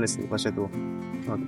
తెలుస్తుంది ఫస్ట్ అయితే ఓకే.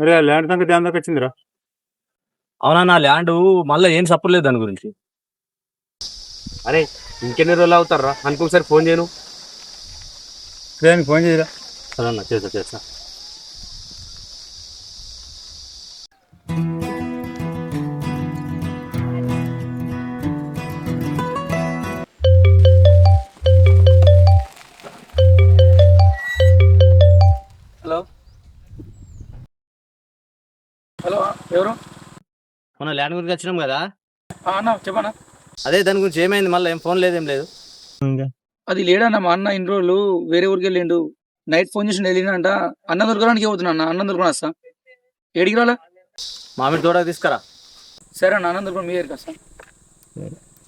అరే ల్యాండ్ సంగతి ఏం దాకా వచ్చిందిరా? అవునా, నా ల్యాండ్ మళ్ళీ ఏం చెప్పలేదు దాని గురించి. అరే ఇంకెన్ని రోజులు అవుతారా అనుకోసారి ఫోన్ చేయను. ఫోన్ చేయరా? సరే అన్న, చేస్తా. హలో హలో, ఎవరు? మన ల్యాండ్ గురించి వచ్చినాం కదా, అన్న చెప్పనా. అదే దాని గురించి ఏమైంది? మళ్ళీ ఏం ఫోన్ లేదేం లేదు. అది లేడన్న, మా అన్న ఇన్ని రోజులు వేరే ఊరికి వెళ్ళిండు. నైట్ ఫోన్ చేసి వెళ్ళిందంట. అన్న దొరకడానికి పోతున్నా అన్న, అన్నం దొరకని వస్తా. ఏడికి రాలా? మామిడి తోటకు తీసుకురా. సరే అన్న, అన్నం దొరకని మీ దగ్గరికి వస్తా.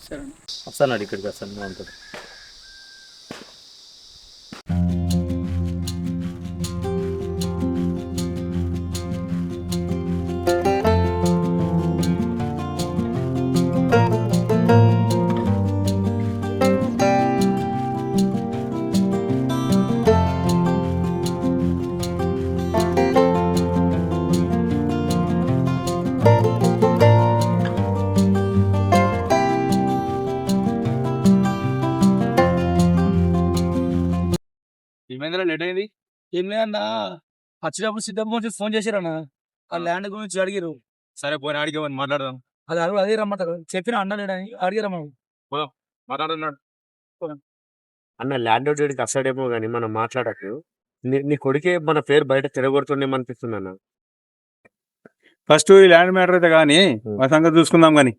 సరే అన్న. వస్తాను, ఇక్కడికి వస్తాను మామిడి తోట. ఏమైందిరా లేట్ అయింది? ఏం లేదన్నా, వచ్చేటప్పుడు సిద్ధంగా ఫోన్ చేశారన్న. ఆ ల్యాండ్ గురించి అడిగారు. సరే పోయిన అడిగేమని మాట్లాడదాం. అది అడుగు, అదే రమ్మంటారు. చెప్పిన అన్న లేడని అడిగారమ్మ. మాట్లాడున్నాడు అన్న. ల్యాండ్ డీడ్కి అసడేమో కానీ మనం మాట్లాడకు. నీ కొడుకే మన పేరు బయట తిరగొడుతుండేమనిపిస్తుంది అన్న. ఫస్ట్ ఈ ల్యాండ్ మ్యాటర్ అయితే కానీ మా సంగతి చూసుకుందాం కానీ.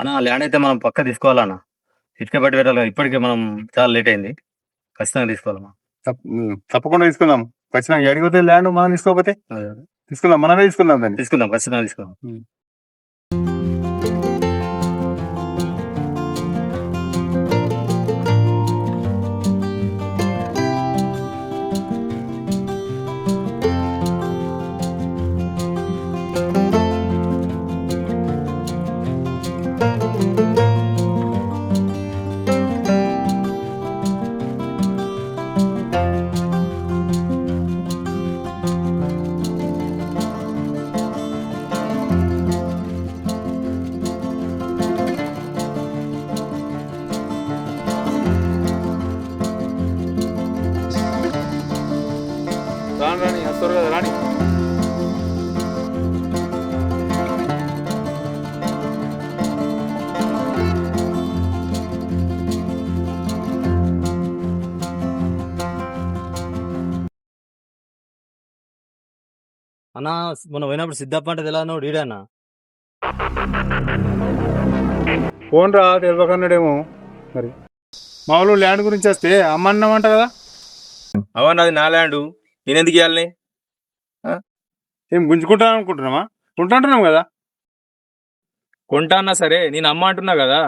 అన్న, ల్యాండ్ అయితే మనం పక్క తీసుకోవాలన్న. ఇటుక బట్టి పెట్టాలి. ఇప్పటికే మనం చాలా లేట్ అయింది, ఖచ్చితంగా తీసుకోవాలమ్మా. తప్పకుండా తీసుకుందాం. ఖచ్చితంగా అడిగితే ల్యాండ్ మనం తీసుకోకపోతే తీసుకుందాం, మనమే తీసుకుందాం దాన్ని. తీసుకుందాం, ఖచ్చితంగా తీసుకుందాం. రాని వస్తారు కదా, రాని. అన్న, మొన్న పోయినప్పుడు సిద్ధప్ప అంటే ఎలా ఉన్నాడు ఈడన్నా? ఫోన్ రా తెలియకన్నాడేమో మరి. మామూలు ల్యాండ్ గురించి వస్తే అమ్మన్నమంట కదా. అవన్నీ అది నా ల్యాండ్, నేనెందుకు ఇవ్వాలని? ఏం గుంజుకుంటాను అనుకుంటున్నామా? కొంటాంటున్నాం కదా. కొంటా అన్నా సరే, నేను అమ్మ అంటున్నా కదా.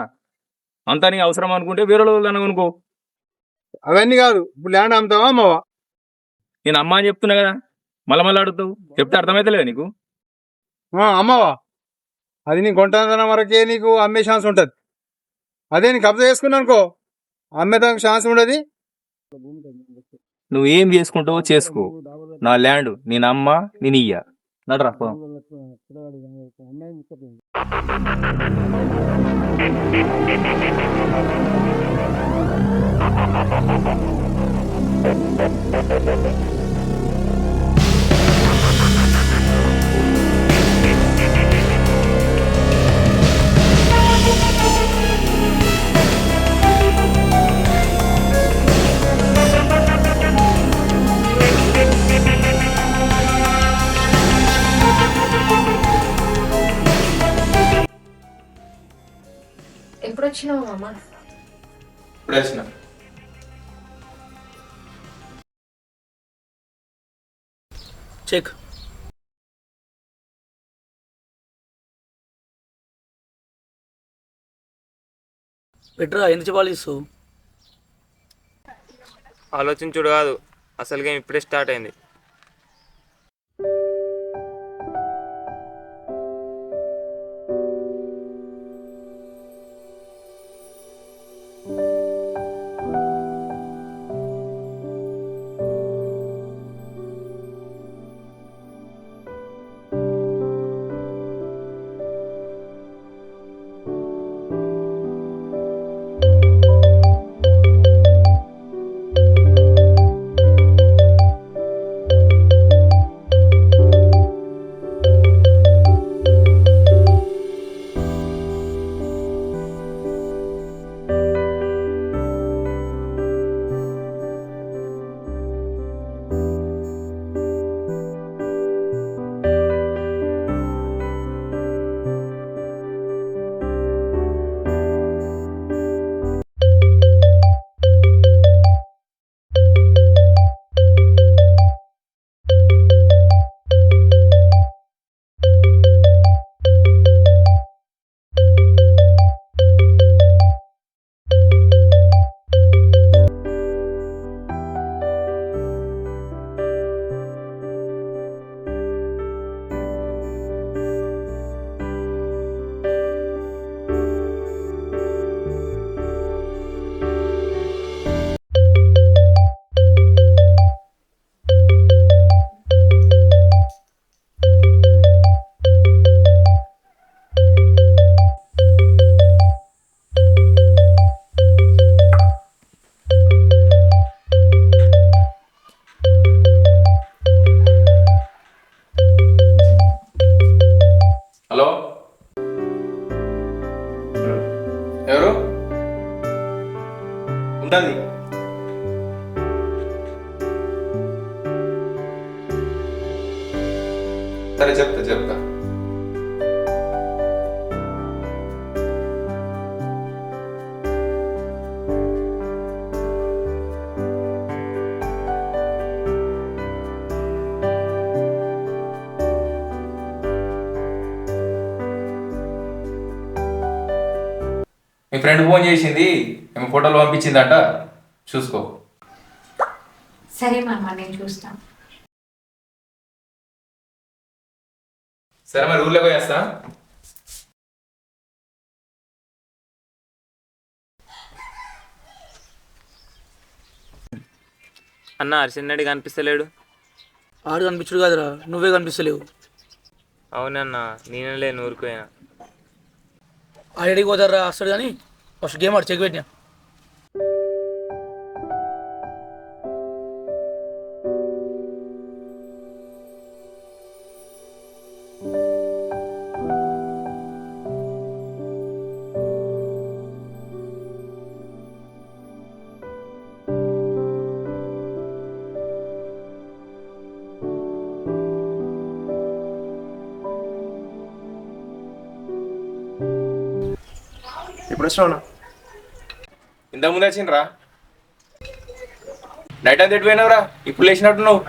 అంతా నీకు అవసరం అనుకుంటే వేరే వాళ్ళు అనుకో. అవన్నీ కాదు, ఇప్పుడు ల్యాండ్ అమ్ముతావా అమ్మవా? నేను అమ్మ అని చెప్తున్నా కదా, మళ్ళీ అడుగుతావు. చెప్తే అర్థమైతలేదు నీకు? అమ్మవా? అది నీ కొంటాన వరకే నీకు అమ్మే ఛాన్స్ ఉంటుంది. అదే నీకు కబ్జా చేసుకున్నా అనుకో, అమ్మేదానికి ఛాన్స్ ఉండదు. నువ్వేం చేసుకుంటావో చేసుకో. నా ల్యాండ్ నేను అమ్మ నేను ఇయ్య. నడరా పోదాం. ఎప్పుడు వచ్చినావు మామ? ఇప్పుడు వచ్చిన. చెక్. బెటరా ఎంత చెప్పాలి ఇస్తూ? ఆలోచించుడు కాదు, అసలు గేమ్ ఇప్పుడే స్టార్ట్ అయింది. హలో, ఎవరు? ఉంటుంది. సరే చెప్తా. మీ ఫ్రెండ్ ఫోన్ చేసింది, ఏమో ఫోటోలు పంపించిందంట, చూసుకో. సరే మామ, నేను చూస్తాను. సరే మరి ఊర్లోకి పోయేస్తా. అన్న అర్చన్నడి కనిపిస్తలేడు. ఆడు కనిపించుడు కాదురా, నువ్వే కనిపిస్తలేవు. అవునన్నా, నేనే ఊరిపోయినా. ఆడికి పోతారా వస్తాడు కానీ ఫస్ట్ గేమ్ ఆడు చెక్ పెట్టినా. ఇప్పుడు వచ్చినా ఇంతకుముందు వచ్చిండ్రా. నైట్ అంతా ఎటుపోయినావురా? ఇప్పుడు లేచినట్టు నువ్వు.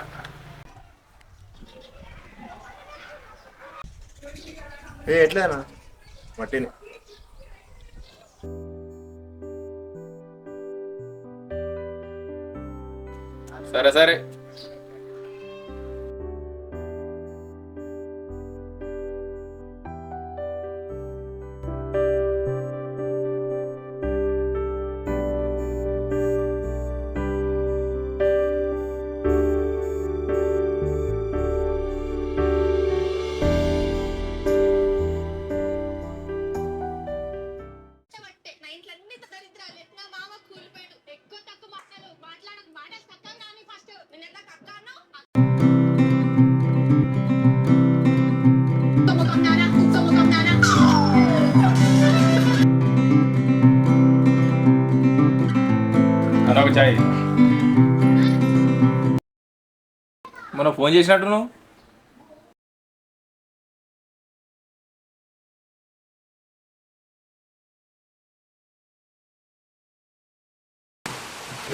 ఎట్లేనా మట్టిని? సరే అన్న ఒక చాయ్. మొన్న ఫోన్ చేసినట్టు నువ్వు.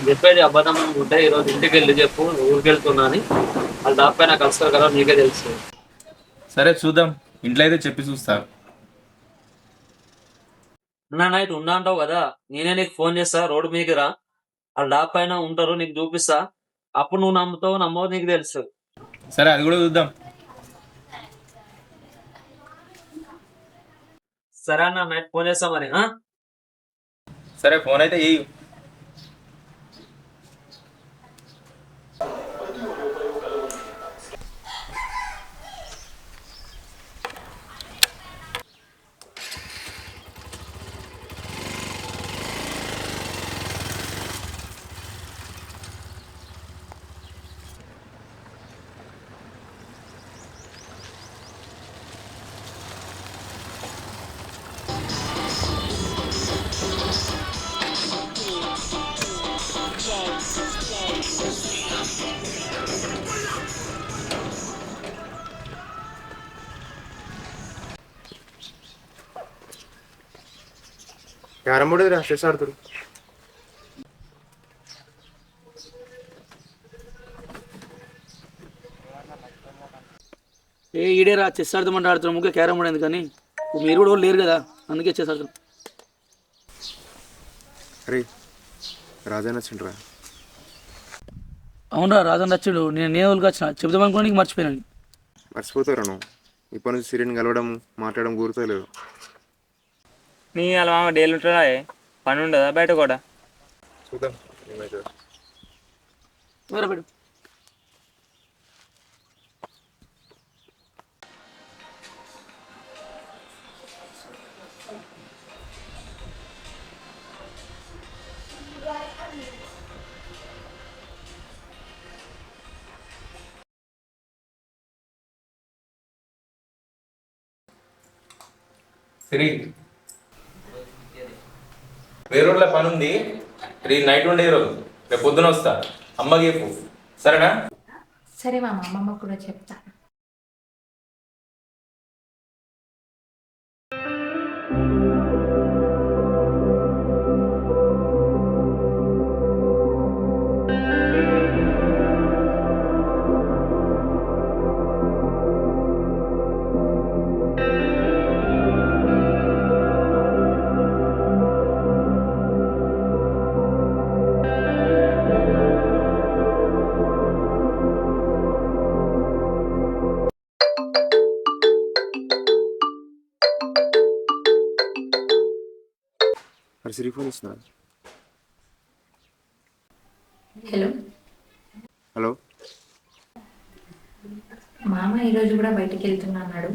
చెప్పేది అబద్ధం అనుకుంటే ఈరోజు ఇంటికి వెళ్ళి చెప్పు ఊరికి వెళ్తున్నా అని. వాళ్ళు దాపై నాకు వస్తారు కదా నీకే తెలుసు. సరే చూద్దాం, ఇంట్లో అయితే చెప్పి చూస్తా. అన్నా నైట్ ఉన్నా అంటావు కదా, నేనే నీకు ఫోన్ చేస్తా, రోడ్డు మీదకి రా, వాళ్ళు డాబ్ పైన ఉంటారు, నీకు చూపిస్తా, అప్పుడు నువ్వు నమ్ముతావు నమ్మవు నీకు తెలుసు. సరే అది కూడా చూద్దాం. సరే అన్న నైట్ ఫోన్ చేస్తా మరి. సరే ఫోన్ అయితే ఇయ్యి. క్యారమ్ బోర్డు రా చెస్ ఆడుతురు. ఈడేరా చెస్ ఆడతామంటే ఆడుతున్నాం, ముగ్గురు క్యారమ్ బోర్డు ఎందుకని, మీరు కూడా లేరు కదా అందుకే చెస్ ఆడుతున్నాం. అరే రాజా నచ్చిండ్రా. అవునరా రాజన్ నచ్చుడు, నేను ఊరికి వచ్చిన చెప్తాం అనుకున్నా నీకు మర్చిపోయాను. మర్చిపోతారా నువ్వు? ఇప్పటి నుంచి సిరిని కలవడం మాట్లాడడం గుర్తులేదు. నీ అలా మామ డైలీ ఉంటుందా, పని ఉండదా బయట కూడా? చూద్దాం ఏమైతే. పెట్టు సిరి, వేరే రోజుల పని ఉంది, రేపు నైట్ ఉండే రోజు, రేపు పొద్దున వస్తా, అమ్మకి చెప్పు సరేనా? సరే మామ, అమ్మమ్మ కూడా చెప్తా. మరి సిరి ఫోన్ ఇస్తున్నా. హలో హలో మామ ఈరోజు కూడా బయటికి వెళ్తున్నా అన్నాడు,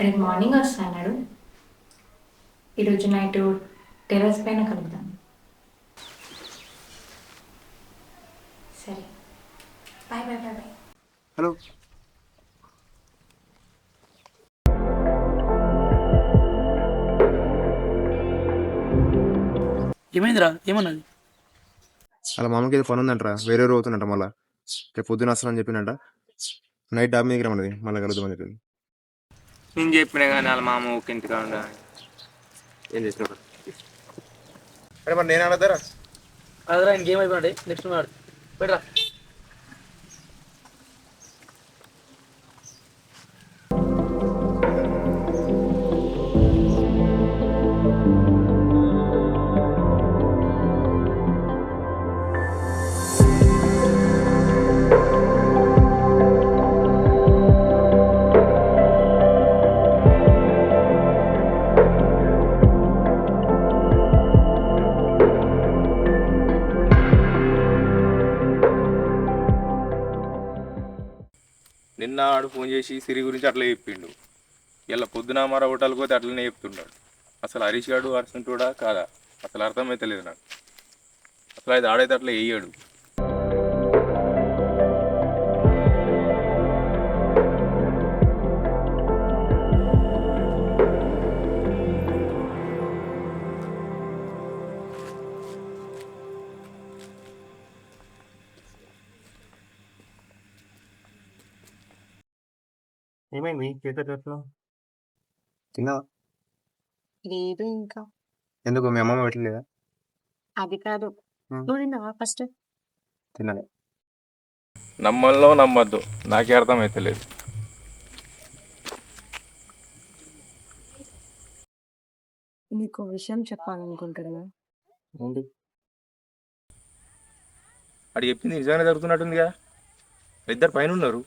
రేపు మార్నింగ్ వస్తా అన్నాడు. ఈరోజు నైట్ టెర్రస్ పైన కలుద్దాం. సరే bye bye bye bye. Hello ఏమైందిరా, ఏమన్నది? అలా మామకి ఏదో పని ఉందంటరా, వేరే రోజు అవుతుందంట. మళ్ళీ రేపు పొద్దున వస్తానని చెప్పినంట. నైట్ డాబ్ మీదకి రమ్మన్నది, మళ్ళీ కలుద్దామని చెప్పింది. నేను చెప్పినా కానీ వాళ్ళ మామ ఊరికి ఇంటికా ఉండా. ఏం చేసినా అరే మరి నేను ఆడతారా? అదరా ఇంకేం అయిపోయినాడు, నెక్స్ట్ ఆడు పెట్టరా. నిన్న ఆడు ఫోన్ చేసి సిరి గురించి అట్లా చెప్పిండు, ఇలా పొద్దున మరో హోటల్కి పోతే అట్లనే చెప్తుండాడు. అసలు హరీష్ గాడు అర్సంటుడా కాదా? అసలు అర్థమైతే లేదు నాకు. అసలు అది ఆడైతే అట్లా వేయడు. ఏమైంది చేతులు తిన్నావా? లేదు ఇంకా. ఎందుకు మీ అమ్మమ్మ పెట్టలేదా? అది కాదు. ఉమ్. నువ్వు తిన్నావా ఫస్ట్? తినాలి. నమ్మల్లో నమ్మద్దు నాకే అర్థమైతే లేదు. నీకు విషయం చెప్పాలనుకుంటున్నా. ఏంటి? అది చెప్పింది నిజంగానే జరుగుతున్నట్టుందిగా. ఇద్దరు పైన ఉన్నారు.